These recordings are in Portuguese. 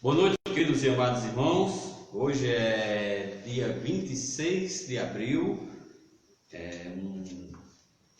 Boa noite, queridos e amados irmãos. Hoje é dia 26 de abril, um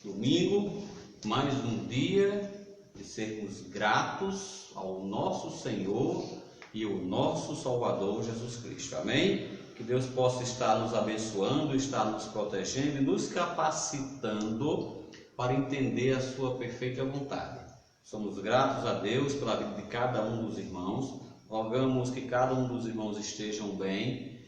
domingo, mais um dia de sermos gratos ao nosso Senhor e o nosso Salvador Jesus Cristo. Amém? Que Deus possa estar nos abençoando, estar nos protegendo e nos capacitando para entender a sua perfeita vontade. Somos gratos a Deus pela vida de cada um dos irmãos. Rogamos que cada um dos irmãos estejam bem.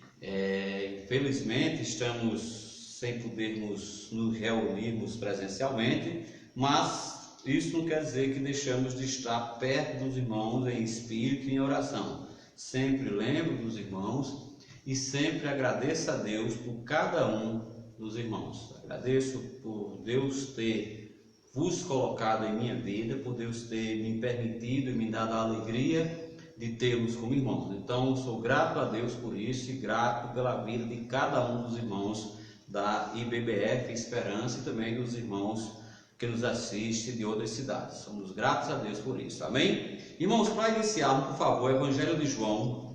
Infelizmente estamos sem podermos nos reunirmos presencialmente, mas isso não quer dizer que deixamos de estar perto dos irmãos em espírito e em oração. Sempre lembro dos irmãos e sempre agradeço a Deus por cada um dos irmãos. Agradeço por Deus ter vos colocado em minha vida, por Deus ter me permitido e me dado a alegria de tê-los como irmãos. Então, sou grato a Deus por isso e grato pela vida de cada um dos irmãos da IBBF Esperança e também dos irmãos que nos assistem de outras cidades. Somos gratos a Deus por isso. Amém? Irmãos, para iniciarmos, por favor, Evangelho de João,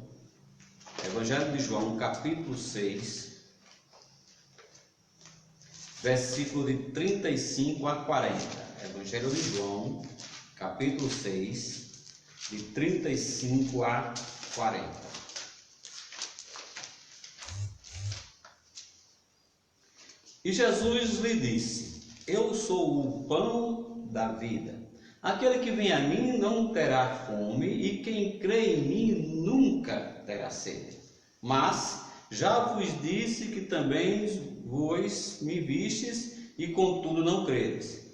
capítulo 6, versículo de 35 a 40. Evangelho de João, capítulo 6, de 35 a 40. E Jesus lhe disse: Eu sou o pão da vida. Aquele que vem a mim não terá fome, e quem crê em mim nunca terá sede. Mas já vos disse que também vós me vistes, e contudo não credes.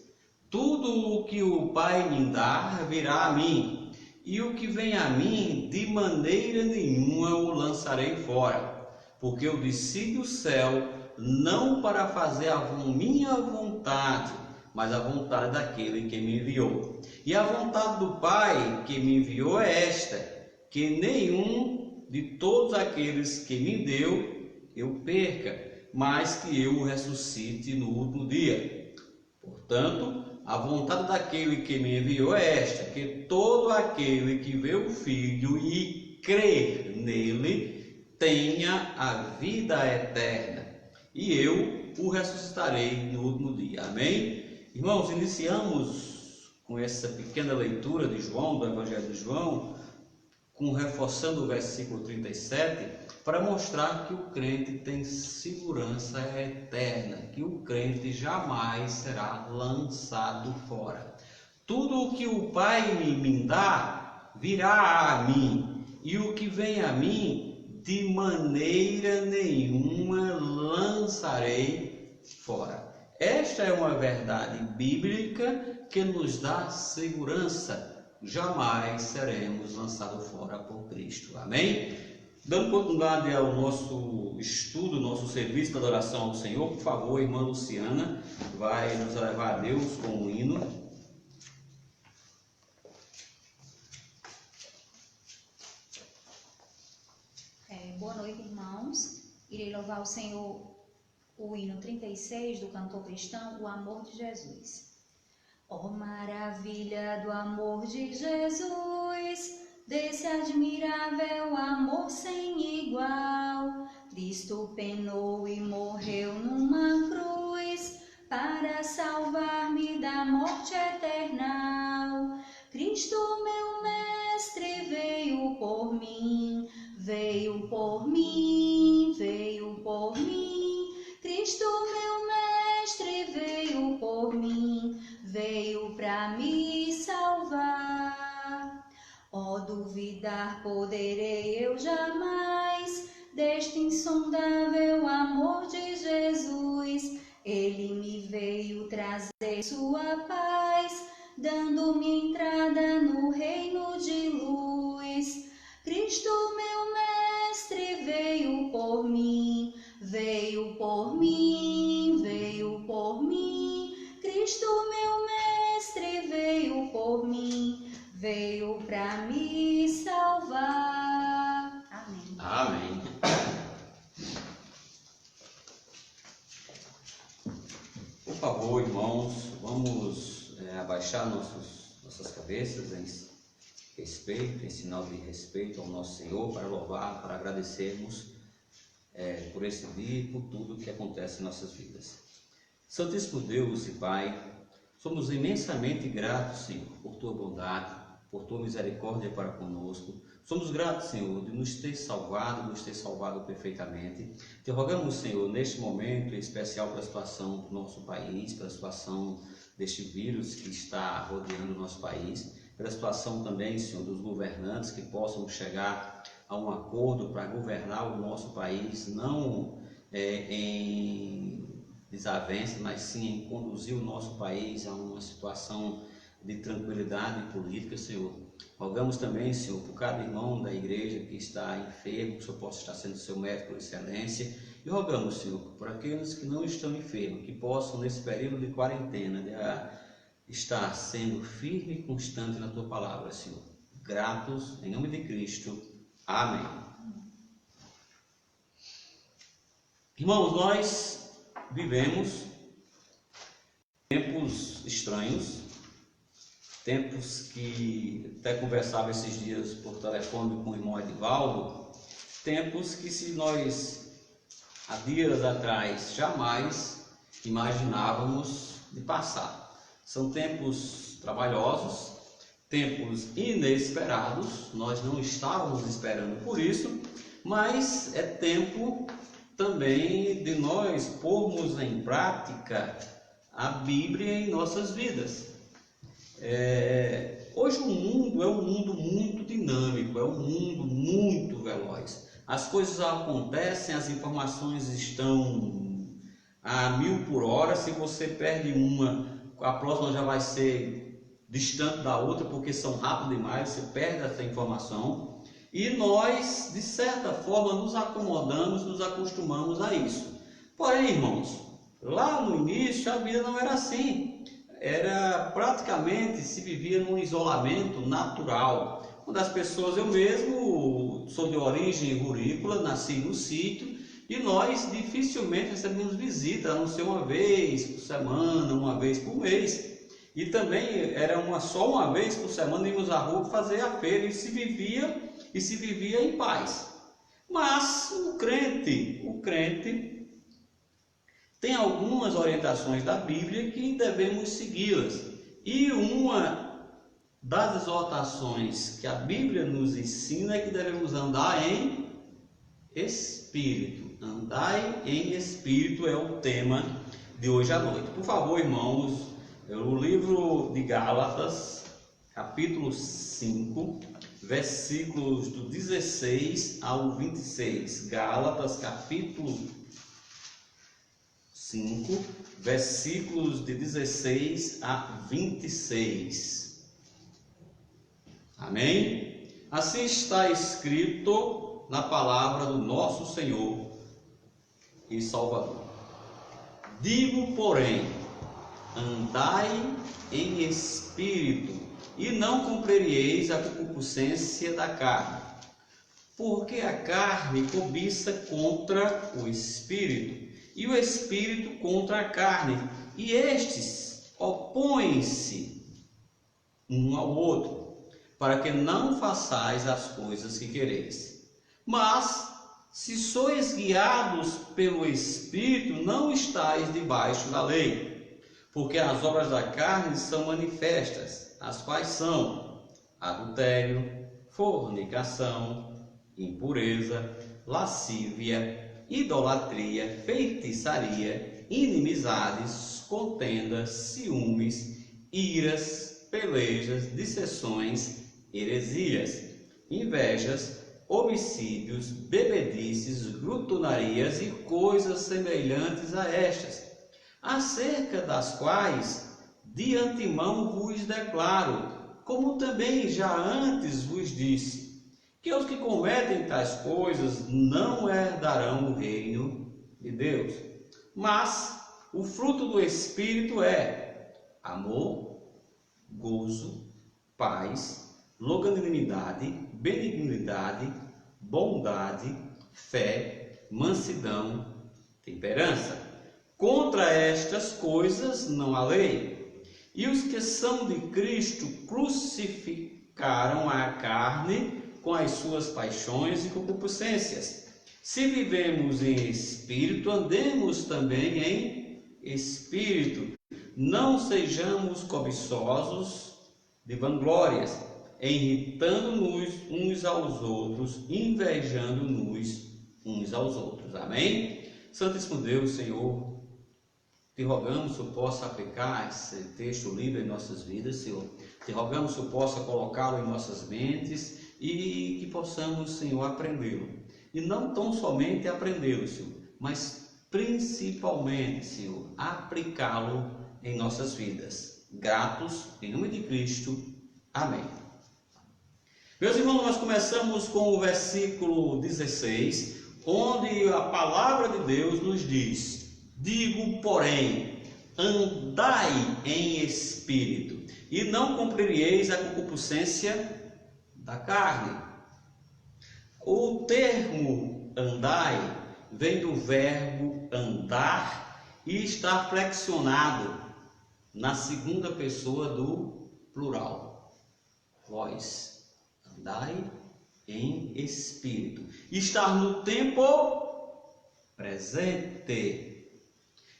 Tudo o que o Pai me dá virá a mim, e o que vem a mim, de maneira nenhuma o lançarei fora, porque eu desci do céu, não para fazer a minha vontade, mas a vontade daquele que me enviou. E a vontade do Pai que me enviou é esta, que nenhum de todos aqueles que me deu eu perca, mas que eu o ressuscite no último dia. Portanto, a vontade daquele que me enviou é esta, que todo aquele que vê o Filho e crer nele tenha a vida eterna, e eu o ressuscitarei no último dia. Amém? Irmãos, iniciamos com essa pequena leitura de João, do Evangelho de João, reforçando o versículo 37, para mostrar que o crente tem segurança eterna, que o crente jamais será lançado fora. Tudo o que o Pai me dá virá a mim, e o que vem a mim, de maneira nenhuma lançarei fora. Esta é uma verdade bíblica que nos dá segurança. Jamais seremos lançados fora por Cristo. Amém? Dando continuidade ao nosso estudo, nosso serviço de adoração ao Senhor, por favor, a irmã Luciana vai nos levar a Deus com um hino. Boa noite, irmãos. Irei louvar o Senhor, o hino 36 do cantor cristão, O Amor de Jesus. Oh, maravilha do amor de Jesus, desse admirável amor sem igual. Cristo penou e morreu numa cruz para salvar-me da morte eterna. Cristo, meu mestre, veio por mim, veio por mim, veio por mim. Cristo, meu mestre, veio por mim, veio para me salvar. Oh, duvidar poderei eu jamais deste insondável amor de Jesus. Ele me veio trazer sua paz, dando-me entrada no reino de luz. Cristo, meu mestre, veio por mim, veio por mim, veio por mim. Cristo, meu mestre, veio por mim, veio para me salvar. Amém. Amém. Por favor, irmãos, vamos abaixar nossas cabeças respeito, em sinal de respeito ao nosso Senhor, para louvar, para agradecermos por esse dia e por tudo que acontece em nossas vidas. Santíssimo Deus e Pai, somos imensamente gratos, Senhor, por Tua bondade, por Tua misericórdia para conosco. Somos gratos, Senhor, de nos ter salvado perfeitamente. Te rogamos, Senhor, neste momento, em especial pela situação do nosso país, pela situação deste vírus que está rodeando o nosso país, pela situação também, Senhor, dos governantes que possam chegar a um acordo para governar o nosso país, não em desavença, mas sim em conduzir o nosso país a uma situação de tranquilidade política, Senhor. Rogamos também, Senhor, por cada irmão da igreja que está enfermo, que o Senhor possa estar sendo seu médico por excelência. E rogamos, Senhor, por aqueles que não estão enfermos, que possam, nesse período de quarentena, estar sendo firme e constante na Tua palavra, Senhor. Gratos, em nome de Cristo. Amém. Irmãos, nós vivemos tempos estranhos, tempos que até conversava esses dias por telefone com o irmão Edivaldo, tempos que se nós, há dias atrás, jamais imaginávamos de passar. São tempos trabalhosos, tempos inesperados, nós não estávamos esperando por isso, mas é tempo também de nós pormos em prática a Bíblia em nossas vidas. Hoje o mundo é um mundo muito dinâmico, é um mundo muito veloz. As coisas acontecem, as informações estão a 1000 por hora. Se você perde uma, a próxima já vai ser distante da outra, porque são rápidas demais, você perde essa informação. E nós, de certa forma, nos acomodamos, nos acostumamos a isso. Porém, irmãos, lá no início a vida não era assim. Era praticamente, se vivia num isolamento natural. Quando as pessoas, eu mesmo sou de origem rurícola, nasci no sítio, e nós dificilmente recebemos visita, a não ser uma vez por semana, uma vez por mês. E também era só uma vez por semana íamos à rua fazer a feira, e se vivia em paz. Mas o crente tem algumas orientações da Bíblia que devemos segui-las. E uma das exortações que a Bíblia nos ensina é que devemos andar em espírito. Andai em espírito é o tema de hoje à noite. Por favor, irmãos, o livro de Gálatas, capítulo 5, versículos do 16 ao 26. Gálatas, capítulo 5, versículos de 16 a 26. Amém? Assim está escrito na palavra do nosso Senhor e Salvador. Digo, porém, andai em espírito, e não cumprireis a concupiscência da carne, porque a carne cobiça contra o espírito, e o espírito contra a carne, e estes opõem-se um ao outro, para que não façais as coisas que quereis. Mas, se sois guiados pelo Espírito, não estáis debaixo da lei, porque as obras da carne são manifestas, as quais são adultério, fornicação, impureza, lascívia, idolatria, feitiçaria, inimizades, contendas, ciúmes, iras, pelejas, dissensões, heresias, invejas, homicídios, bebedices, glutonarias e coisas semelhantes a estas, acerca das quais de antemão vos declaro, como também já antes vos disse, que os que cometem tais coisas não herdarão o reino de Deus. Mas o fruto do Espírito é amor, gozo, paz, longanimidade, benignidade, bondade, fé, mansidão, temperança. Contra estas coisas não há lei. E os que são de Cristo crucificaram a carne com as suas paixões e concupiscências. Se vivemos em espírito, andemos também em espírito. Não sejamos cobiçosos de vanglórias, irritando-nos uns aos outros, invejando-nos uns aos outros. Amém? Santíssimo Deus, Senhor, te rogamos que o Senhor possa aplicar esse texto lido em nossas vidas, Senhor. Te rogamos que o Senhor possa colocá-lo em nossas mentes e que possamos, Senhor, aprendê-lo. E não tão somente aprendê-lo, Senhor, mas principalmente, Senhor, aplicá-lo em nossas vidas. Gratos, em nome de Cristo. Amém. Meus irmãos, nós começamos com o versículo 16, onde a palavra de Deus nos diz: digo, porém, andai em espírito, e não cumprireis a concupiscência da carne. O termo andai vem do verbo andar e está flexionado na segunda pessoa do plural. Vós andai em espírito. Estar no tempo presente.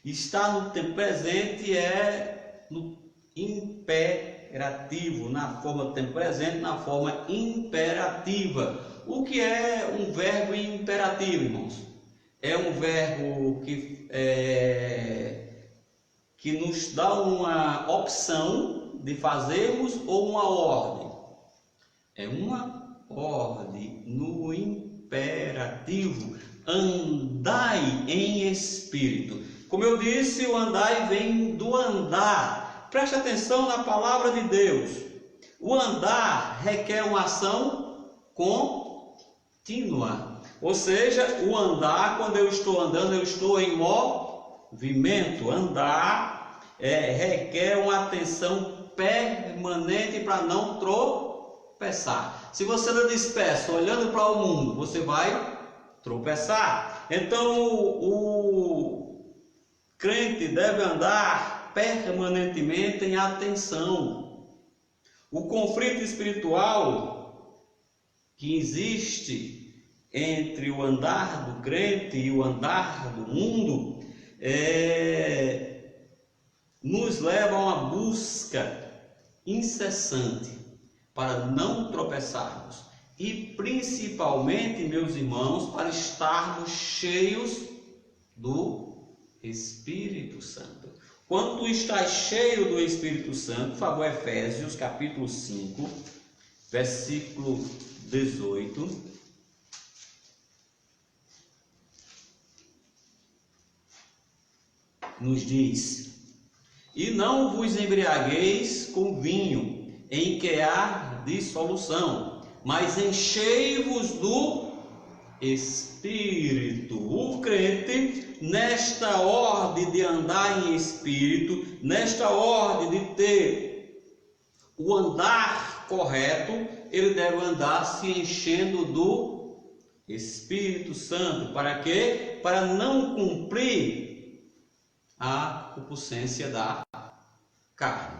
Estar no tempo presente é no imperativo, na forma do tempo presente, na forma imperativa. O que é um verbo imperativo, irmãos? É um verbo que nos dá uma opção de fazermos ou uma ordem. É uma ordem no imperativo. Andai em espírito. Como eu disse, o andai vem do andar. Preste atenção na palavra de Deus. O andar requer uma ação contínua. Ou seja, o andar, quando eu estou andando, eu estou em movimento. Andar requer uma atenção permanente para não tropeçar. Se você anda disperso, olhando para o mundo, você vai tropeçar. Então, o crente deve andar permanentemente em atenção. O conflito espiritual que existe entre o andar do crente e o andar do mundo nos leva a uma busca incessante para não tropeçarmos e principalmente, meus irmãos, para estarmos cheios do Espírito Santo. Quando tu estás cheio do Espírito Santo, por favor, Efésios capítulo 5, versículo 18. Nos diz: e não vos embriagueis com vinho, em que há dissolução, mas enchei-vos do Espírito. O crente, nesta ordem de andar em Espírito, nesta ordem de ter o andar correto, ele deve andar se enchendo do Espírito Santo. Para quê? Para não cumprir a concupiscência da carne.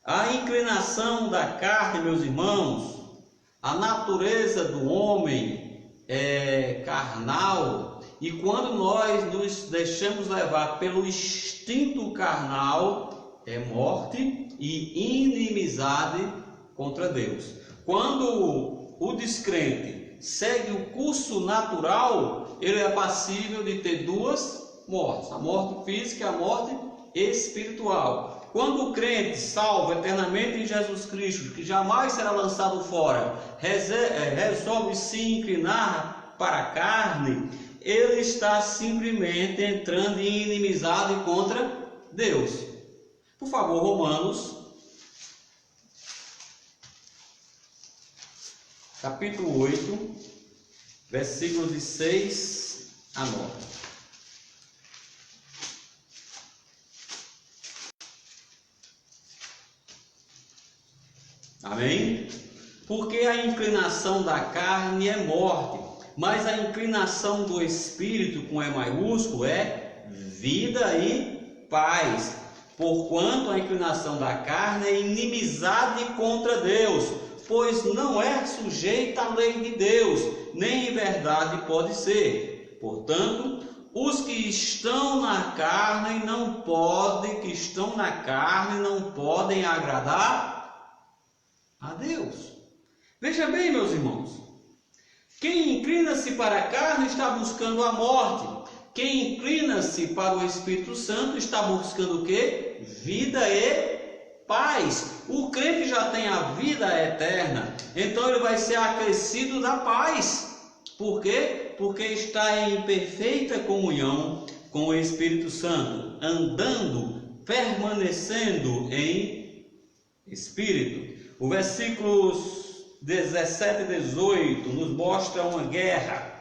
A inclinação da carne, meus irmãos, a natureza do homem é carnal, e quando nós nos deixamos levar pelo instinto carnal, é morte e inimizade contra Deus. Quando o descrente segue o curso natural, ele é passível de ter duas mortes: a morte física e a morte espiritual. Quando o crente, salvo eternamente em Jesus Cristo, que jamais será lançado fora, resolve se inclinar para a carne, ele está simplesmente entrando em inimizade contra Deus. Por favor, Romanos, capítulo 8, versículos de 6 a 9. Amém? Porque a inclinação da carne é morte, mas a inclinação do Espírito, com E maiúsculo, é vida e paz. Porquanto a inclinação da carne é inimizade contra Deus, pois não é sujeita à lei de Deus, nem em verdade pode ser. Portanto, os que estão na carne não podem agradar a Deus. Veja bem, meus irmãos, quem inclina-se para a carne está buscando a morte. Quem inclina-se para o Espírito Santo está buscando o quê? Vida e paz. O crente já tem a vida eterna, então ele vai ser acrescido da paz. Por quê? Porque está em perfeita comunhão com o Espírito Santo, andando, permanecendo em Espírito. O versículos 17 e 18 nos mostra uma guerra.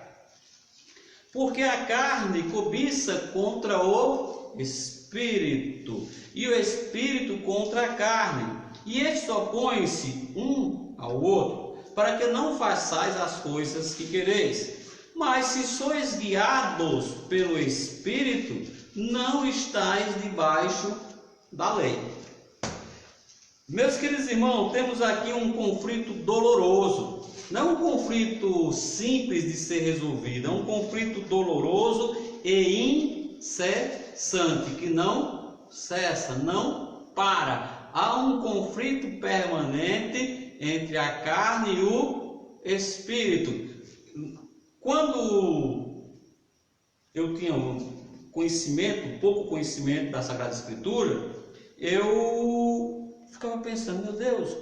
Porque a carne cobiça contra o Espírito, e o Espírito contra a carne, e estes opõem-se um ao outro, para que não façais as coisas que quereis. Mas se sois guiados pelo Espírito, não estáis debaixo da lei. Meus queridos irmãos, temos aqui um conflito doloroso. Não um conflito simples de ser resolvido, é um conflito doloroso e incessante, que não cessa, não para. Há um conflito permanente entre a carne e o Espírito. Quando eu tinha pouco conhecimento da Sagrada Escritura, eu ficava pensando, meu Deus,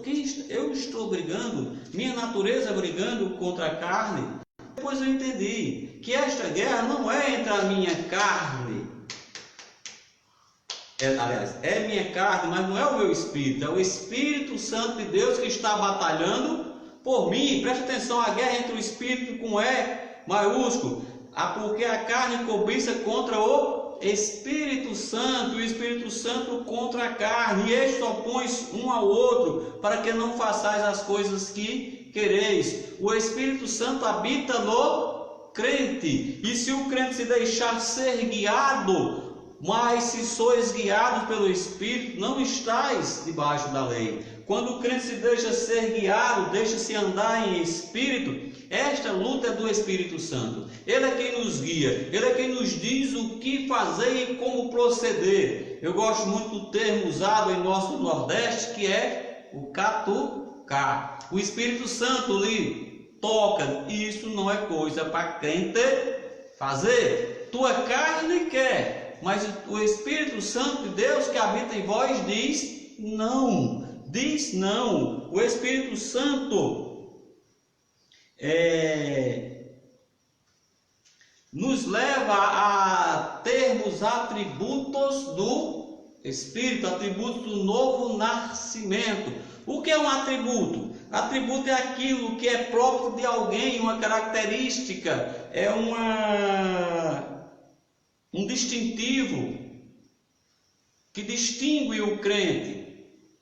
eu estou brigando, minha natureza brigando contra a carne. Depois eu entendi que esta guerra não é entre a minha carne, é minha carne, mas não é o meu espírito, é o Espírito Santo de Deus que está batalhando por mim. Preste atenção, a guerra entre o Espírito com E maiúsculo, porque a carne cobiça contra o Espírito Santo, e o Espírito Santo contra a carne, e estes opõem um ao outro, para que não façais as coisas que quereis. O Espírito Santo habita no crente, e se o crente se deixar ser guiado, mas se sois guiados pelo Espírito, não estáis debaixo da lei. Quando o crente se deixa ser guiado, deixa-se andar em Espírito, esta luta é do Espírito Santo. Ele é quem nos guia, Ele é quem nos diz o que fazer e como proceder. Eu gosto muito do termo usado em nosso Nordeste, que é o catucar. O Espírito Santo lhe toca, e isso não é coisa para crente fazer. Tua carne quer, mas o Espírito Santo de Deus que habita em vós diz não. Diz não. O Espírito Santo nos leva a termos atributos do Espírito, atributos do novo nascimento. O que é um atributo? Atributo é aquilo que é próprio de alguém, uma característica, é um distintivo que distingue o crente.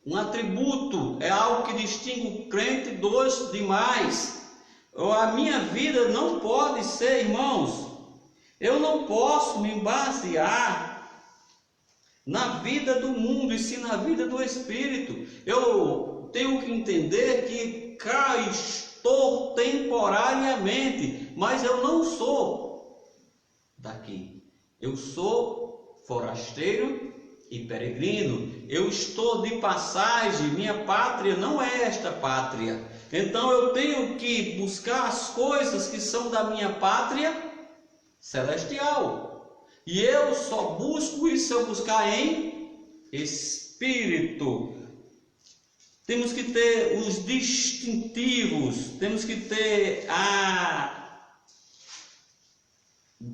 Um atributo é algo que distingue o crente dos demais. A minha vida não pode ser, irmãos, eu não posso me basear na vida do mundo, e sim na vida do Espírito. Eu tenho que entender que cá estou temporariamente, mas eu não sou daqui. Eu sou forasteiro e peregrino. Eu estou de passagem, minha pátria não é esta pátria. Então eu tenho que buscar as coisas que são da minha pátria celestial. E eu só busco isso se eu buscar em Espírito. Temos que ter os distintivos, temos que ter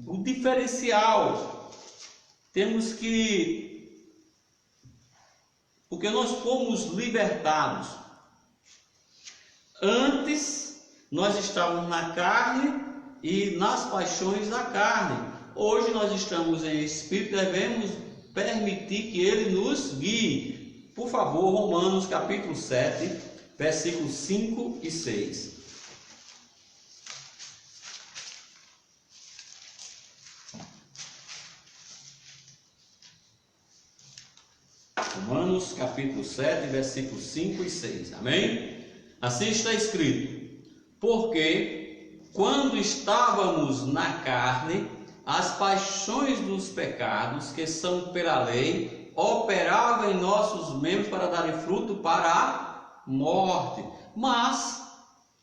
o diferencial. Temos que, porque nós fomos libertados. Antes nós estávamos na carne e nas paixões da carne. Hoje nós estamos em Espírito, devemos permitir que Ele nos guie. Por favor, Romanos capítulo 7, versículos 5 e 6. Romanos capítulo 7, versículos 5 e 6. Amém? Assim está escrito: porque quando estávamos na carne, as paixões dos pecados, que são pela lei, operavam em nossos membros para darem fruto para a morte. Mas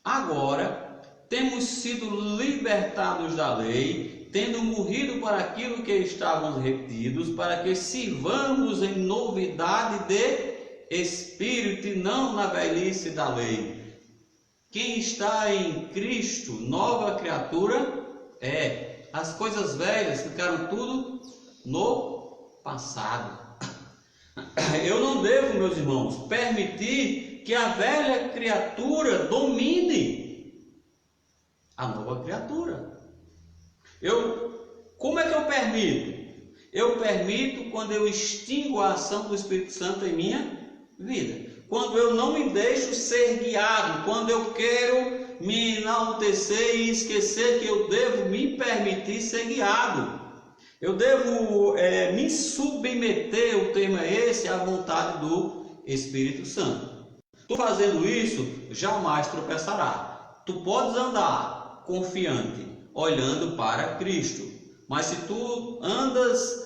agora temos sido libertados da lei, tendo morrido para aquilo que estávamos retidos, para que sirvamos em novidade de espírito e não na velhice da lei. Quem está em Cristo, nova criatura é. As coisas velhas ficaram tudo no passado. Eu não devo, meus irmãos, permitir que a velha criatura domine a nova criatura. Como é que eu permito? Eu permito quando eu extingo a ação do Espírito Santo em minha vida. Quando eu não me deixo ser guiado, quando eu quero me enaltecer e esquecer que eu devo me permitir ser guiado. Eu devo me submeter, o tema é esse, à vontade do Espírito Santo. Tu fazendo isso, jamais tropeçará. Tu podes andar confiante, olhando para Cristo. Mas se tu andas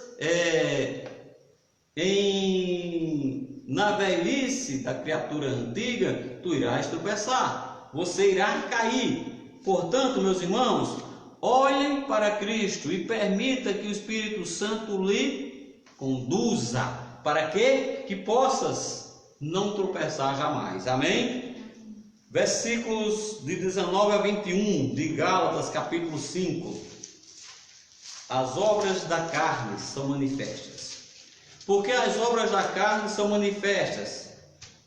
na velhice da criatura antiga, tu irás tropeçar. Você irá cair. Portanto, meus irmãos, olhem para Cristo e permita que o Espírito Santo lhe conduza. Para quê? Que possas não tropeçar jamais. Amém? Versículos de 19 a 21 de Gálatas, capítulo 5. As obras da carne são manifestas. Porque as obras da carne são manifestas,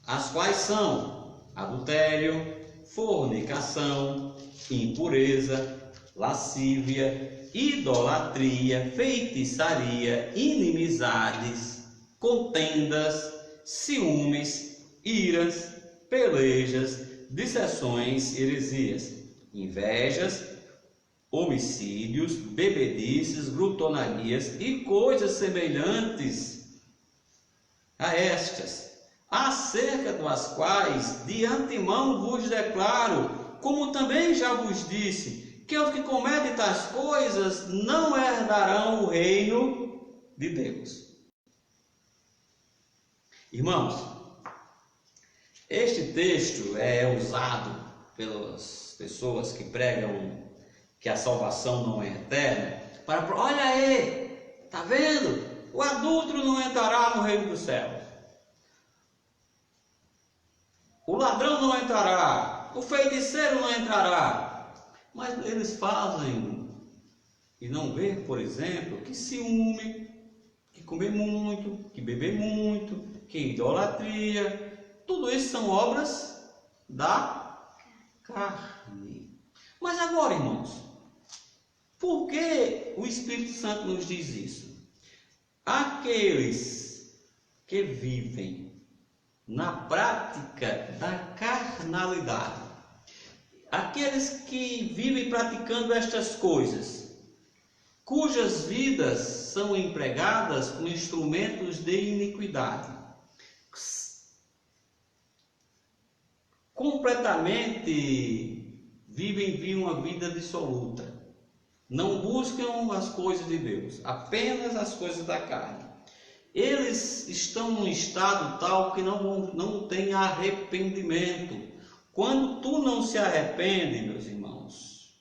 as quais são adultério, fornicação, impureza, lascívia, idolatria, feitiçaria, inimizades, contendas, ciúmes, iras, pelejas, dissensões, heresias, invejas, homicídios, bebedices, glutonarias e coisas semelhantes a estas, acerca das quais de antemão vos declaro, como também já vos disse, que os que cometem tais coisas não herdarão o reino de Deus. Irmãos, este texto é usado pelas pessoas que pregam que a salvação não é eterna, olha aí, está vendo? O adúltero não entrará no reino dos céus. O ladrão não entrará, o feiticeiro não entrará. Mas eles fazem e não vê, por exemplo, que ciúme, que comer muito, que beber muito, que idolatria, tudo isso são obras da carne. Mas agora, irmãos, por que o Espírito Santo nos diz isso? Aqueles que vivem na prática da carnalidade, aqueles que vivem praticando estas coisas, cujas vidas são empregadas como instrumentos de iniquidade, completamente vivem uma vida dissoluta, não buscam as coisas de Deus, apenas as coisas da carne. Eles estão num estado tal que não tem arrependimento. Quando tu não se arrepende, meus irmãos,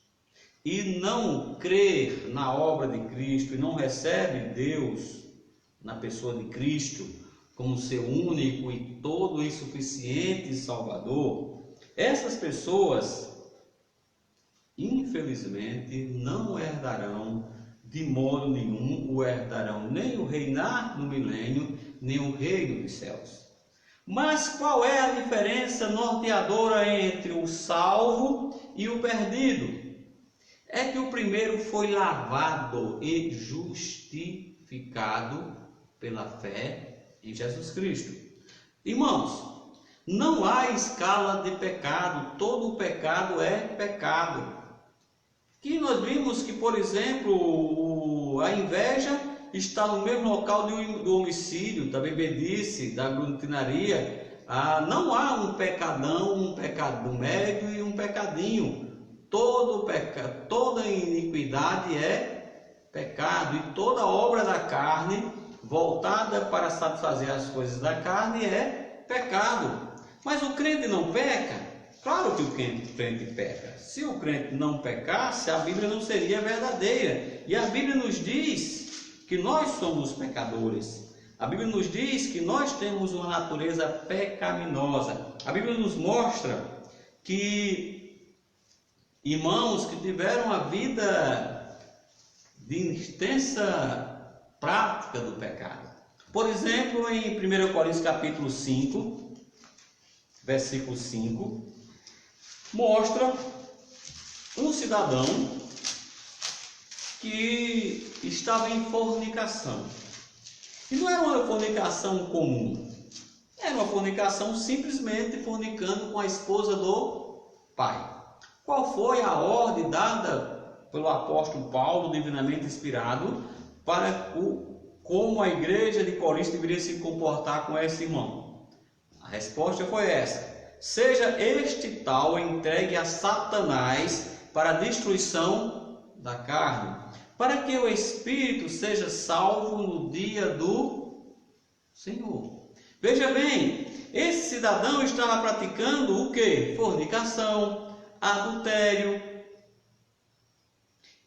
e não crer na obra de Cristo, e não recebe Deus na pessoa de Cristo como seu único e todo e suficiente Salvador, essas pessoas, infelizmente, não herdarão de modo nenhum, herdarão nem o reinar no milênio, nem o reino dos céus. Mas qual é a diferença norteadora entre o salvo e o perdido? É que o primeiro foi lavado e justificado pela fé em Jesus Cristo. Irmãos, não há escala de pecado, todo pecado é pecado. Que nós vimos que, por exemplo, a inveja está no mesmo local do homicídio, da bebedice, da glutinaria. não há um pecadão, um pecado médio e um pecadinho. Toda iniquidade é pecado, e toda obra da carne voltada para satisfazer as coisas da carne é pecado. Mas o crente não peca? Claro que o crente peca. Se o crente não pecasse, a Bíblia não seria verdadeira. E a Bíblia nos diz que nós somos pecadores. A Bíblia nos diz que nós temos uma natureza pecaminosa. A Bíblia nos mostra que irmãos que tiveram a vida de extensa prática do pecado. Por exemplo, em 1 Coríntios capítulo 5, versículo 5, mostra um cidadão que estava em fornicação. E não era uma fornicação comum, era uma fornicação simplesmente fornicando com a esposa do pai. Qual foi a ordem dada pelo apóstolo Paulo, divinamente inspirado, para como a igreja de Corinto deveria se comportar com esse irmão? A resposta foi essa: seja este tal entregue a Satanás para a destruição da carne, para que o espírito seja salvo no dia do Senhor. Veja bem, esse cidadão estava praticando o que? Fornicação, adultério.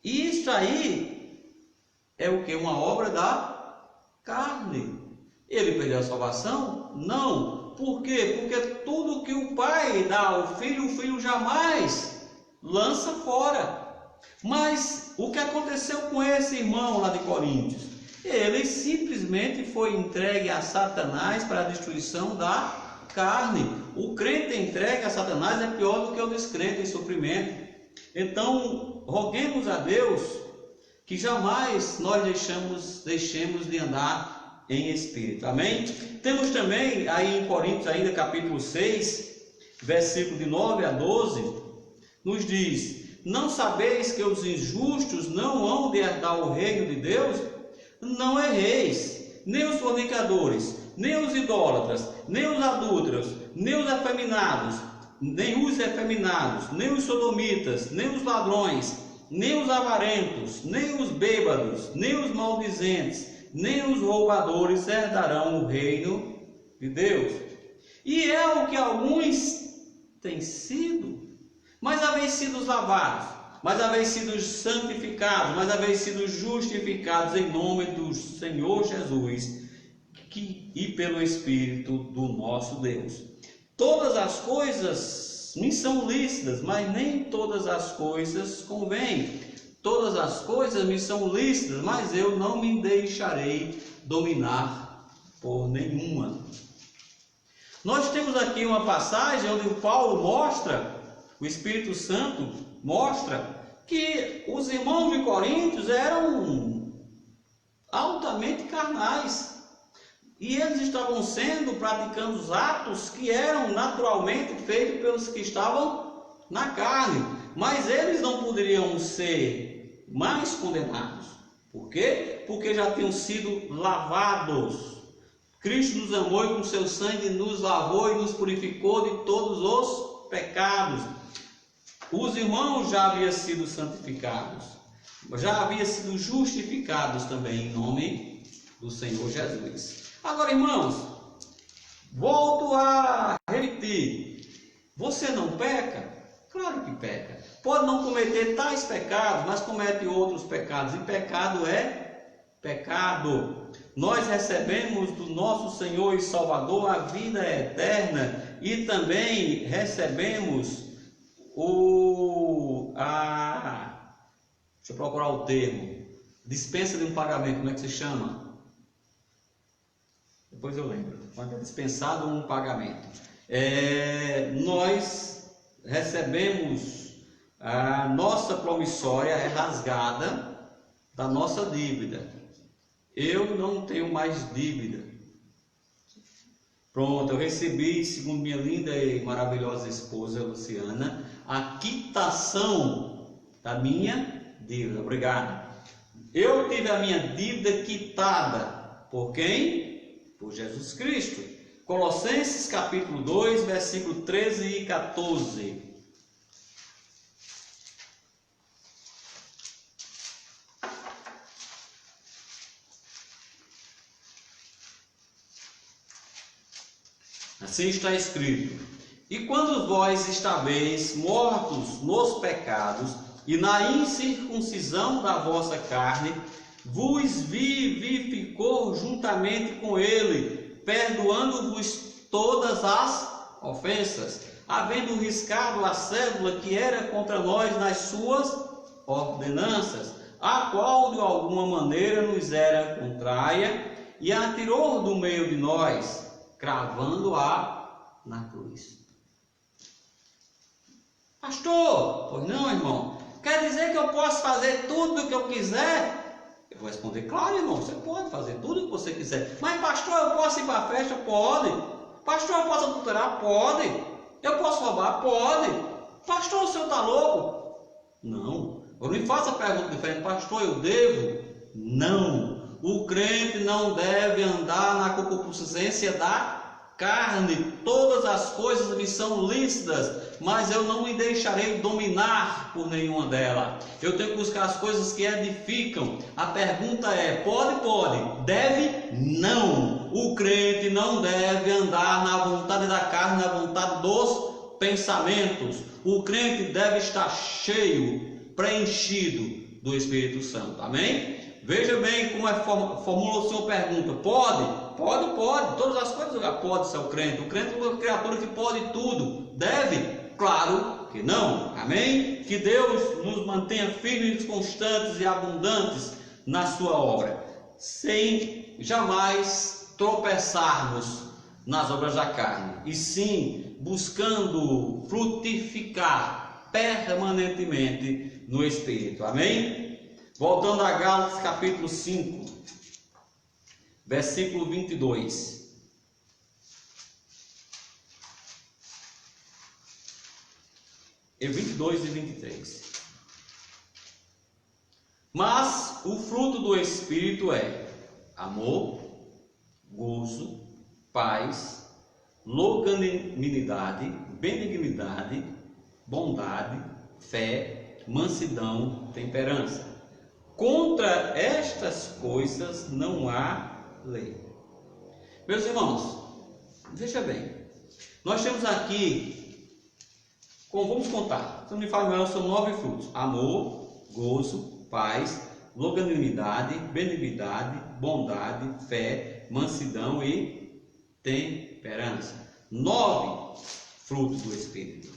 E isso aí é o que? Uma obra da carne. Ele perdeu a salvação? Não. Por quê? Porque tudo que o pai dá ao filho, o filho jamais lança fora. Mas o que aconteceu com esse irmão lá de Coríntios? Ele simplesmente foi entregue a Satanás para a destruição da carne. O crente entregue a Satanás é pior do que o descrente em sofrimento. Então, roguemos a Deus que jamais nós deixemos de andar em espírito. Amém? Temos também aí em Coríntios ainda capítulo 6, versículo de 9 a 12, nos diz: não sabeis que os injustos não hão de herdar o reino de Deus? Não erreis, nem os fornicadores, nem os idólatras, nem os adúlteros, nem os afeminados, nem os sodomitas, nem os ladrões, nem os avarentos, nem os bêbados, nem os maldizentes, nem os roubadores herdarão o reino de Deus. E é o que alguns têm sido. Mas haveis sido lavados, mas haveis sido santificados, mas haveis sido justificados em nome do Senhor Jesus e pelo Espírito do nosso Deus. Todas as coisas me são lícitas, mas nem todas as coisas convêm. Todas as coisas me são lícitas, mas eu não me deixarei dominar por nenhuma. Nós temos aqui uma passagem onde o Paulo mostra, o Espírito Santo mostra que os irmãos de Coríntios eram altamente carnais. E eles estavam praticando os atos que eram naturalmente feitos pelos que estavam na carne. Mas eles não poderiam ser mais condenados. Por quê? Porque já tinham sido lavados. Cristo nos amou e com seu sangue nos lavou e nos purificou de todos os pecados. Os irmãos já haviam sido santificados, já haviam sido justificados também em nome do Senhor Jesus. Agora, irmãos, volto a repetir: você não peca? Claro que peca. Pode não cometer tais pecados, mas comete outros pecados, e pecado é pecado. Nós recebemos do nosso Senhor e Salvador a vida eterna, e também recebemos deixa eu procurar o termo, dispensa de um pagamento, como é que se chama? Depois eu lembro, quando é dispensado um pagamento. Nós recebemos, a nossa promissória é rasgada da nossa dívida. Eu não tenho mais dívida. Pronto, eu recebi, segundo minha linda e maravilhosa esposa Luciana, a quitação da minha dívida. Obrigado. Eu tive a minha dívida quitada. Por quem? Por Jesus Cristo. Colossenses capítulo 2, versículo 13 e 14. Assim está escrito: e quando vós estáveis mortos nos pecados e na incircuncisão da vossa carne, vos vivificou juntamente com ele, perdoando-vos todas as ofensas, havendo riscado a cédula que era contra nós nas suas ordenanças, a qual de alguma maneira nos era contrária, e a tirou do meio de nós, cravando-a na cruz. Pastor, pois não, irmão, quer dizer que eu posso fazer tudo o que eu quiser? Eu vou responder, claro, irmão, você pode fazer tudo o que você quiser. Mas pastor, eu posso ir para a festa? Pode. Pastor, eu posso adulterar? Pode. Eu posso roubar? Pode. Pastor, o senhor está louco? Não. Eu não me faça a pergunta diferente. Pastor, eu devo? Não. O crente não deve andar na concupiscência da carne. Todas as coisas me são lícitas, mas eu não me deixarei dominar por nenhuma delas. Eu tenho que buscar as coisas que edificam. A pergunta é: pode? Pode. Deve? Não. O crente não deve andar na vontade da carne, na vontade dos pensamentos. O crente deve estar cheio, preenchido do Espírito Santo. Amém? Veja bem como formula o senhor pergunta. Pode? Pode, pode. Todas as coisas pode ser o crente. O crente é uma criatura que pode tudo. Deve? Claro que não. Amém? Que Deus nos mantenha firmes, constantes e abundantes na sua obra, sem jamais tropeçarmos nas obras da carne, e sim buscando frutificar permanentemente no Espírito. Amém? Voltando a Gálatas capítulo 5, versículo 22. E 22 e 23. Mas o fruto do Espírito é amor, gozo, paz, longanimidade, benignidade, bondade, fé, mansidão, temperança. Contra estas coisas não há lei. Meus irmãos, veja bem, nós temos aqui, vamos contar, se não me falo melhor, são 9 frutos: amor, gozo, paz, longanimidade, benignidade, bondade, fé, mansidão e temperança. 9 frutos do Espírito.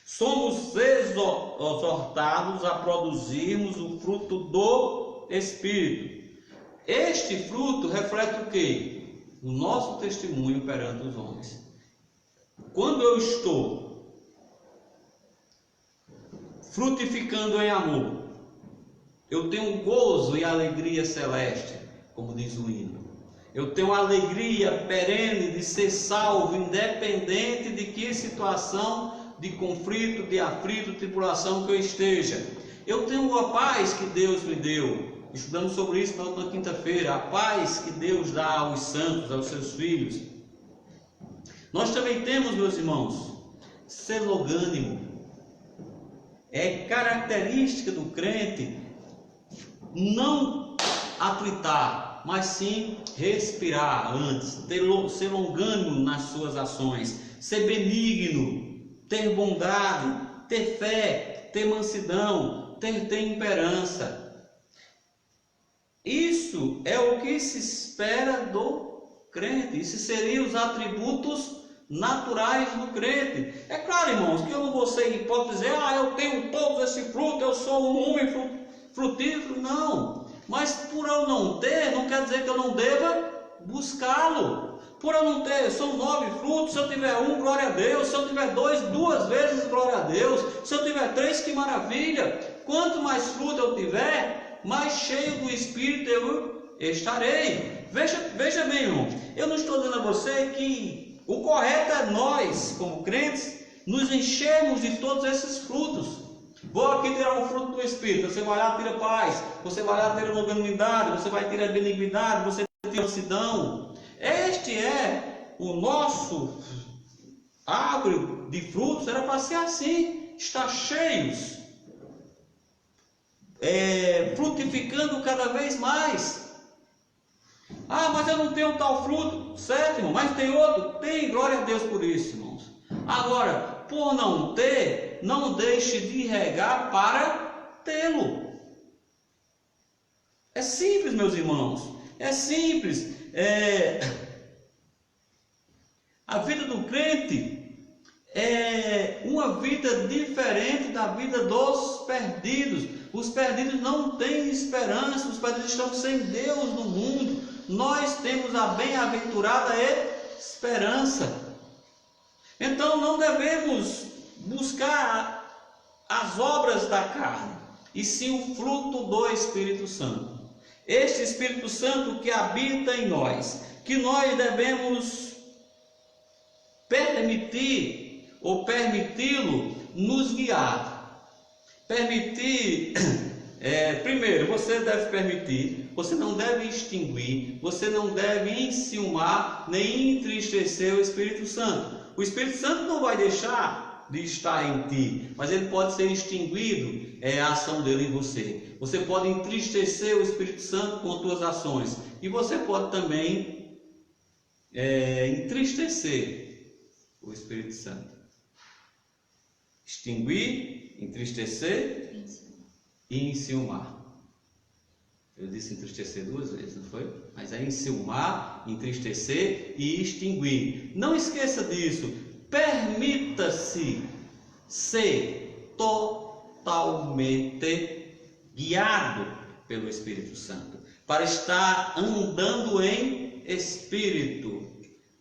Somos exortados a produzirmos o fruto do Espírito. Este fruto reflete o quê? O nosso testemunho perante os homens. Quando eu estou frutificando em amor, eu tenho gozo e alegria celeste, como diz o hino. Eu tenho alegria perene de ser salvo, independente de que situação de conflito, de aflito, tribulação que eu esteja. Eu tenho a paz que Deus me deu. Estudamos sobre isso na outra quinta-feira. A paz que Deus dá aos santos, aos seus filhos. Nós também temos, meus irmãos, ser longânimo. É característica do crente não atritar, mas sim respirar antes, ser longânimo nas suas ações, ser benigno, ter bondade, ter fé, ter mansidão, ter temperança. Isso é o que se espera do crente. Isso seriam os atributos naturais do crente. É claro, irmãos, que eu não vou ser hipócrita dizer: eu tenho todos esse fruto, eu sou um homem frutífero. Não. Mas por eu não ter, não quer dizer que eu não deva buscá-lo. Por eu não ter, são 9 frutos. Se eu tiver um, glória a Deus. Se eu tiver 2, 2 vezes, glória a Deus. Se eu tiver 3, que maravilha. Quanto mais fruto eu tiver, mais cheio do Espírito eu estarei. Veja bem, irmão, eu não estou dizendo a você que o correto é nós, como crentes, nos enchermos de todos esses frutos. Vou aqui tirar um fruto do Espírito. Você vai lá, tira paz. Você vai lá, tira longanimidade. Você vai tirar benignidade. Você tira mansidão. Este é o nosso árvore de frutos era para ser assim, estar cheios, frutificando cada vez mais. Ah, mas eu não tenho tal fruto, certo, irmão? Mas tem outro? Tem, glória a Deus por isso, irmãos. Agora, por não ter, não deixe de regar para tê-lo. É simples, meus irmãos, é simples. A vida do crente é uma vida diferente da vida dos perdidos. Os perdidos não têm esperança, os perdidos estão sem Deus no mundo. Nós temos a bem-aventurada esperança. Então não devemos buscar as obras da carne, e sim o fruto do Espírito Santo. Este Espírito Santo que habita em nós, que nós devemos permitir ou permiti-lo nos guiar. Primeiro, você deve permitir, você não deve extinguir, você não deve enciumar, nem entristecer o Espírito Santo. O Espírito Santo não vai deixar de estar em ti, mas ele pode ser extinguido, a ação dele em você. Você pode entristecer o Espírito Santo com suas ações, e você pode também entristecer o Espírito Santo. Extinguir, entristecer e enciumar. Eu disse entristecer 2 vezes, não foi? Mas é enciumar, entristecer e extinguir. Não esqueça disso. Permita-se ser totalmente guiado pelo Espírito Santo, para estar andando em Espírito.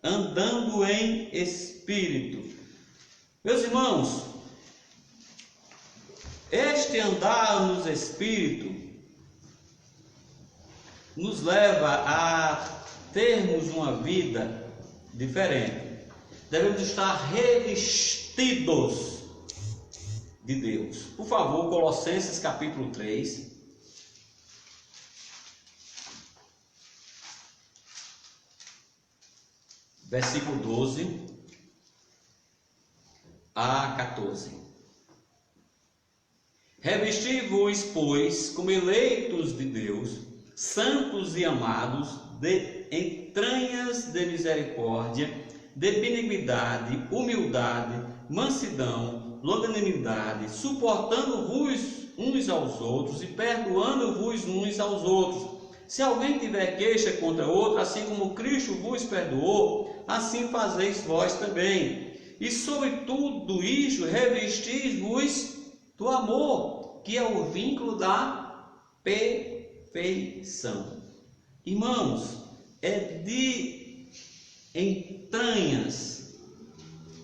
Andando em Espírito. Meus irmãos, este andar nos Espírito nos leva a termos uma vida diferente. Devemos estar revestidos de Deus. Por favor, Colossenses capítulo 3. Versículo 12 a 14. Revesti-vos, pois, como eleitos de Deus, santos e amados, de entranhas de misericórdia, de benignidade, humildade, mansidão, longanimidade, suportando-vos uns aos outros e perdoando-vos uns aos outros. Se alguém tiver queixa contra outro, assim como Cristo vos perdoou, assim fazeis vós também. E sobre tudo isto, revestis-vos do amor, que é o vínculo da perfeição. Irmãos, é de entranhas.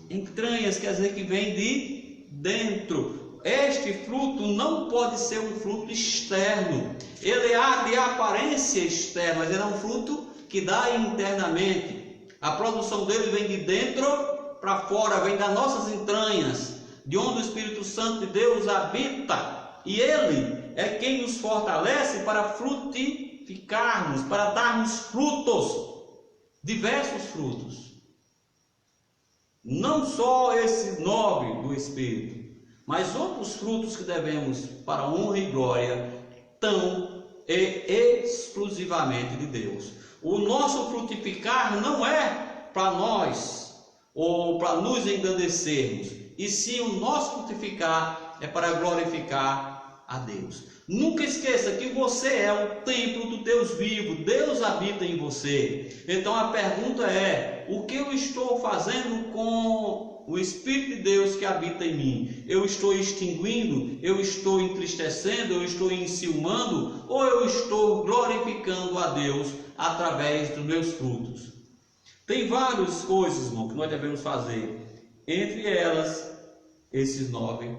Entranhas quer dizer que vem de dentro. Este fruto não pode ser um fruto externo. Ele é de aparência externa, mas ele é um fruto que dá internamente. A produção dele vem de dentro para fora, vem das nossas entranhas, de onde o Espírito Santo de Deus habita. E ele é quem nos fortalece para frutificarmos, para darmos frutos, diversos frutos. Não só esses 9 do Espírito, mas outros frutos que devemos, para a honra e glória, tão e exclusivamente de Deus. O nosso frutificar não é para nós, ou para nos engrandecermos, e sim o nosso frutificar é para glorificar a Deus. Nunca esqueça que você é o templo do Deus vivo, Deus habita em você. Então a pergunta é: o que eu estou fazendo com o Espírito de Deus que habita em mim? Eu estou extinguindo? Eu estou entristecendo? Eu estou enciumando? Ou eu estou glorificando a Deus através dos meus frutos? Tem várias coisas, irmão, que nós devemos fazer. Entre elas, esses 9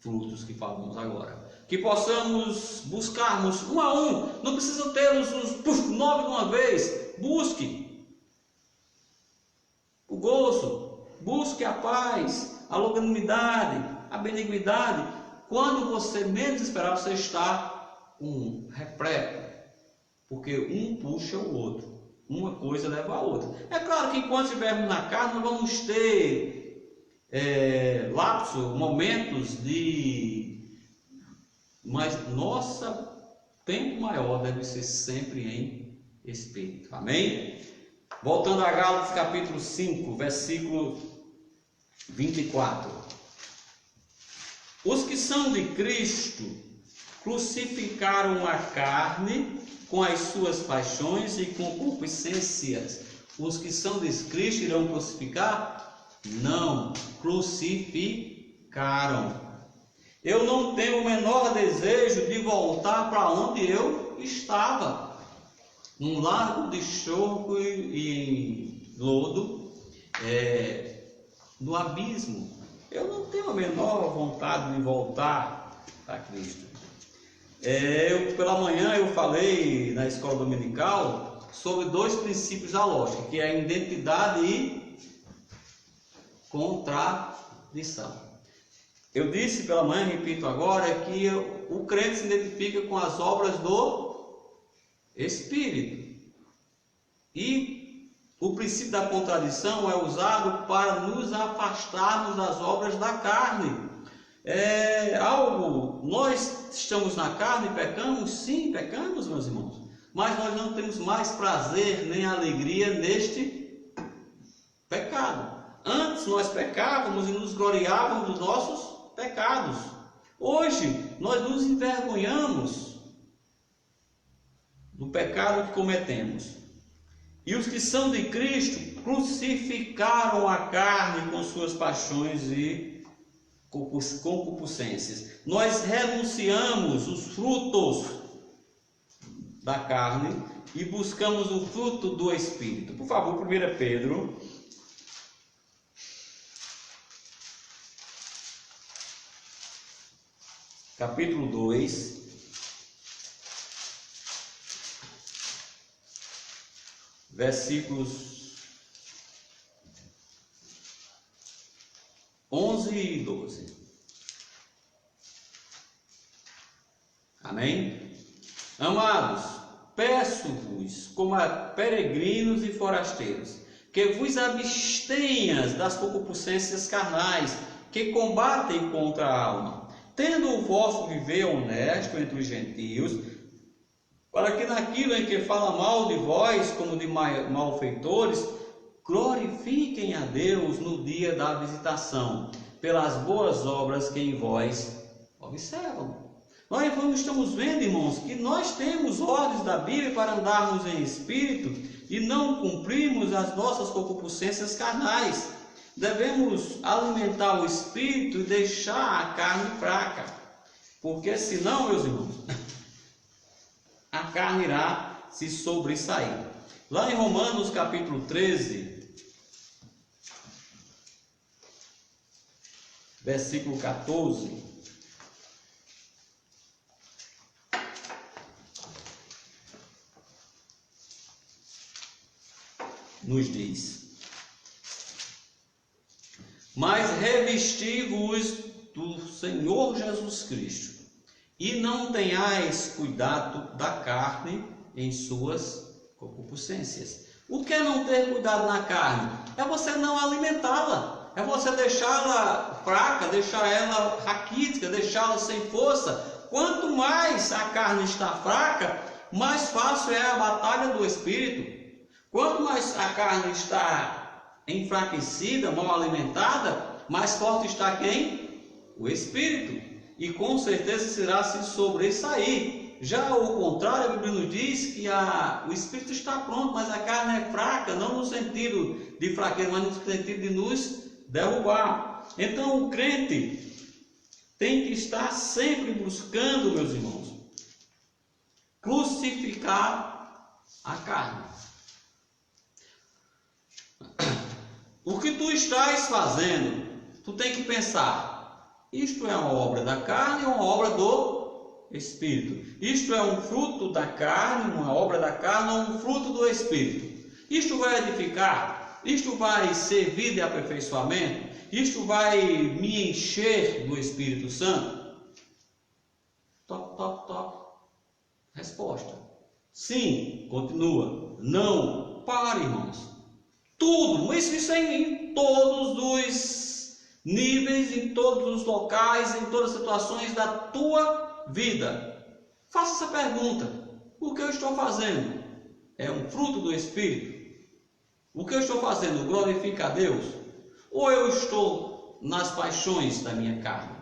frutos que falamos agora. Que possamos buscarmos um a um. Não precisa ter os 9 de uma vez. Busque o gozo, busque a paz, a longanimidade, a benignidade. Quando você menos esperar, você está repleto, porque um puxa o outro. uma coisa leva a outra. É claro que enquanto estivermos na carne, nós vamos ter lapsos, momentos de... Mas nosso tempo maior deve ser sempre em espírito. Amém? Voltando a Gálatas capítulo 5, versículo 24. Os que são de Cristo crucificaram a carne com as suas paixões e concupiscências. Os que são de Cristo irão crucificar? Não, crucificaram. Eu não tenho o menor desejo de voltar para onde eu estava, num lago de chorro e lodo, no abismo. Eu não tenho a menor vontade de voltar a Cristo. Pela manhã eu falei na escola dominical sobre 2 princípios da lógica, que é a identidade e contradição. Eu disse pela manhã, repito agora, que o crente se identifica com as obras do Espírito. E o princípio da contradição é usado para nos afastarmos das obras da carne. Nós estamos na carne e pecamos? Sim, pecamos, meus irmãos. Mas nós não temos mais prazer nem alegria neste pecado. Antes nós pecávamos e nos gloriávamos dos nossos pecados. Hoje nós nos envergonhamos do pecado que cometemos. E os que são de Cristo crucificaram a carne com suas paixões e concupiscências. Nós renunciamos os frutos da carne e buscamos o fruto do Espírito. Por favor, 1 Pedro capítulo 2, versículos 11 e 12. Amém? Amados, peço-vos, como a peregrinos e forasteiros, que vos abstenhas das concupiscências carnais, que combatem contra a alma, tendo o vosso viver honesto entre os gentios, para que naquilo em que fala mal de vós, como de malfeitores, glorifiquem a Deus no dia da visitação, pelas boas obras que em vós observam. Nós estamos vendo, irmãos, que nós temos ordens da Bíblia para andarmos em espírito e não cumprimos as nossas concupiscências carnais. Devemos alimentar o espírito e deixar a carne fraca, porque senão, meus irmãos, a carne irá se sobressair. Lá em Romanos capítulo 13, versículo 14, nos diz: mas revesti-vos do Senhor Jesus Cristo, e não tenhais cuidado da carne em suas concupiscências. O que é não ter cuidado na carne? É você não alimentá-la, é você deixá-la fraca, deixar ela raquítica, deixá-la sem força. Quanto mais a carne está fraca, mais fácil é a batalha do espírito. Quanto mais a carne está enfraquecida, mal alimentada, mais forte está quem? O espírito. E com certeza será se sobressair. Já ao contrário, a Bíblia nos diz que o espírito está pronto, mas a carne é fraca, não no sentido de fraqueza, mas no sentido de nos derrubar. Então o crente tem que estar sempre buscando, meus irmãos, crucificar a carne. O que tu estás fazendo, tu tem que pensar: isto é uma obra da carne ou uma obra do Espírito? Isto é um fruto da carne, uma obra da carne ou um fruto do Espírito? Isto vai edificar? Isto vai servir de aperfeiçoamento? Isto vai me encher do Espírito Santo? Toc, toc, toc. Resposta: sim, continua. Não, Pare, irmãos. Tudo, isso é em todos os níveis, em todos os locais, em todas as situações da tua vida. Faça essa pergunta: o que eu estou fazendo é um fruto do Espírito? O que eu estou fazendo glorifica a Deus? Ou eu estou nas paixões da minha carne?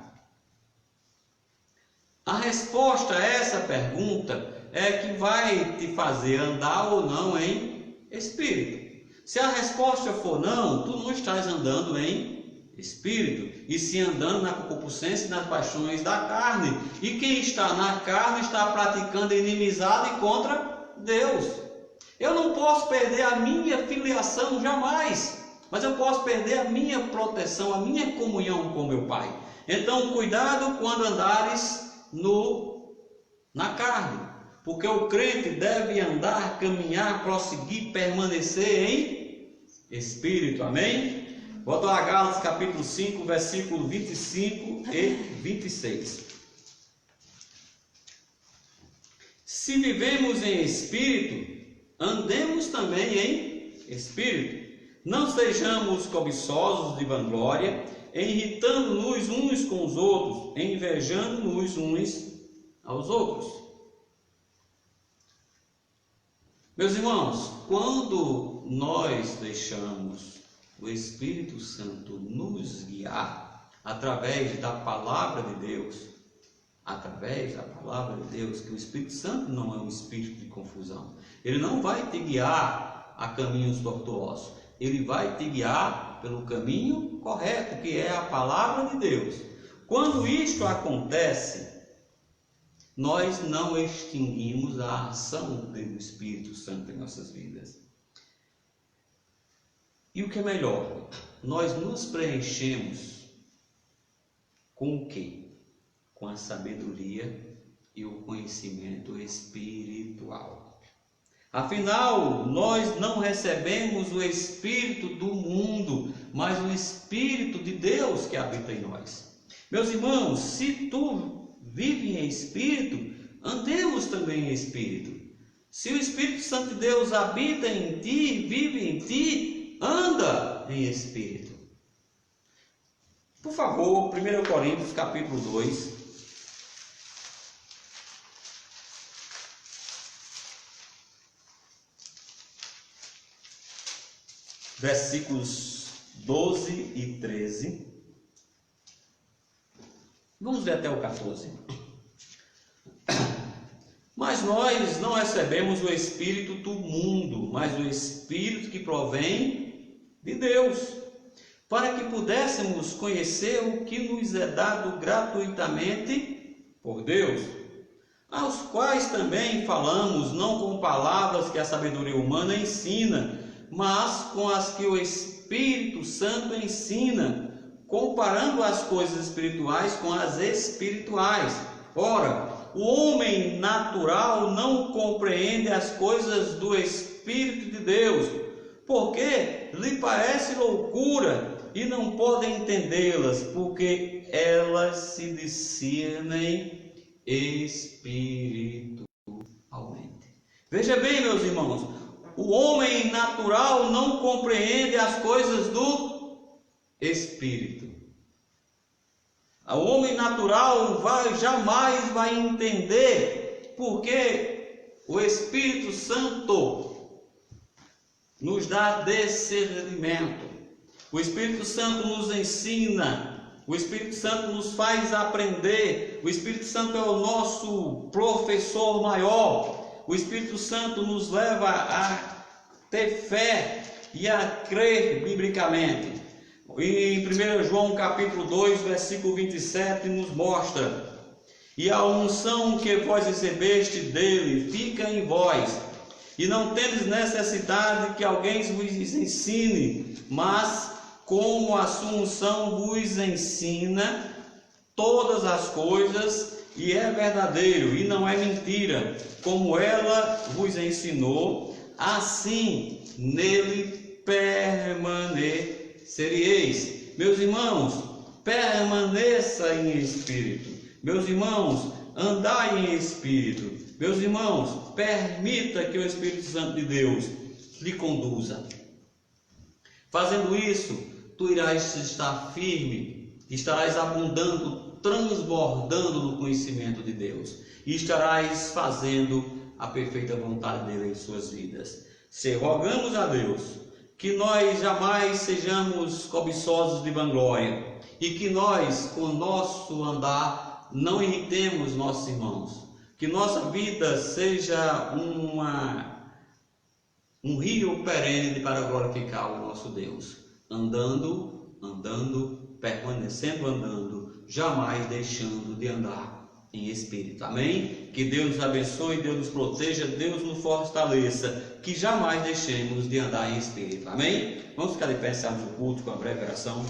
A resposta a essa pergunta é que vai te fazer andar ou não em Espírito. Se a resposta for não, tu não estás andando em Espírito, e sim andando na concupiscência e nas paixões da carne. E quem está na carne está praticando inimizade contra Deus. Eu não posso perder a minha filiação jamais, mas eu posso perder a minha proteção, a minha comunhão com meu Pai. Então, cuidado quando andares na carne, porque o crente deve andar, caminhar, prosseguir, permanecer em Espírito. Amém? Volto a Gálatas capítulo 5, versículo 25 e 26. Se vivemos em Espírito, andemos também em Espírito. Não sejamos cobiçosos de vanglória, irritando-nos uns com os outros, invejando-nos uns aos outros. Meus irmãos, quando nós deixamos o Espírito Santo nos guiar através da palavra de Deus, que o Espírito Santo não é um espírito de confusão. Ele não vai te guiar a caminhos tortuosos. Ele vai te guiar pelo caminho correto, que é a palavra de Deus. Quando isto acontece, nós não extinguimos a ação do Espírito Santo em nossas vidas. E o que é melhor, nós nos preenchemos com o quê? Com a sabedoria e o conhecimento espiritual. Afinal, nós não recebemos o espírito do mundo, mas o Espírito de Deus que habita em nós. Meus irmãos, se tu vive em Espírito, andemos também em Espírito. Se o Espírito Santo de Deus habita em ti, vive em ti, anda em Espírito. Por favor, 1 Coríntios capítulo 2. Versículos 12 e 13. Vamos ler até o 14. Mas nós não recebemos o Espírito do mundo, mas o Espírito que provém de Deus, para que pudéssemos conhecer o que nos é dado gratuitamente por Deus, aos quais também falamos, não com palavras que a sabedoria humana ensina, mas com as que o Espírito Santo ensina, comparando as coisas espirituais com as espirituais. Ora, o homem natural não compreende as coisas do Espírito de Deus, porque lhe parece loucura e não pode entendê-las, porque elas se discernem espiritualmente. Veja bem, meus irmãos, o homem natural não compreende as coisas do Espírito. O homem natural jamais vai entender, porque o Espírito Santo nos dá discernimento. O Espírito Santo nos ensina. O Espírito Santo nos faz aprender. O Espírito Santo é o nosso professor maior. O Espírito Santo nos leva a ter fé e a crer biblicamente. Em 1 João capítulo 2, versículo 27, nos mostra: e a unção que vós recebeste dele fica em vós, e não tendes necessidade que alguém vos ensine, mas como a sua unção vos ensina todas as coisas, e é verdadeiro, e não é mentira, como ela vos ensinou, assim nele permanecereis. Meus irmãos, permaneça em Espírito. Meus irmãos, andai em Espírito. Meus irmãos, permita que o Espírito Santo de Deus lhe conduza. Fazendo isso, tu irás estar firme, estarás abundando, transbordando no conhecimento de Deus e estarás fazendo a perfeita vontade dele em suas vidas. Se rogamos a Deus que nós jamais sejamos cobiçosos de vanglória e que nós, com o nosso andar, não irritemos nossos irmãos, que nossa vida seja um rio perene para glorificar o nosso Deus, andando, permanecendo andando, jamais deixando de andar em espírito. Amém? Que Deus nos abençoe, Deus nos proteja, Deus nos fortaleça, que jamais deixemos de andar em espírito. Amém? Vamos ficar de pé, encerrarmos o culto com a breve oração.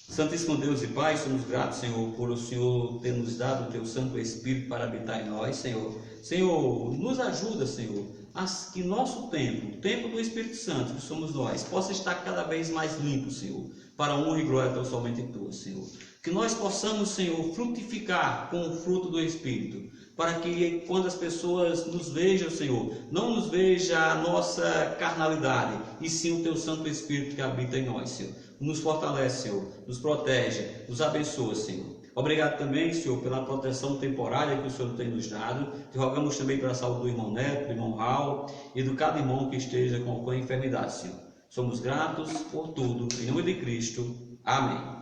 Santíssimo Deus e Pai, somos gratos, Senhor, por o Senhor ter nos dado o Teu Santo Espírito para habitar em nós, Senhor. Senhor, nos ajuda, Senhor, a que nosso tempo, o tempo do Espírito Santo, que somos nós, possa estar cada vez mais limpo, Senhor, para a honra e glória tão somente Tua, Senhor. Que nós possamos, Senhor, frutificar com o fruto do Espírito, para que quando as pessoas nos vejam, Senhor, não nos veja a nossa carnalidade, e sim o Teu Santo Espírito que habita em nós, Senhor. Nos fortalece, Senhor, nos protege, nos abençoa, Senhor. Obrigado também, Senhor, pela proteção temporária que o Senhor tem nos dado. Te rogamos também pela saúde do irmão Neto, do irmão Raul e do cada irmão que esteja com enfermidade, Senhor. Somos gratos por tudo, em nome de Cristo. Amém.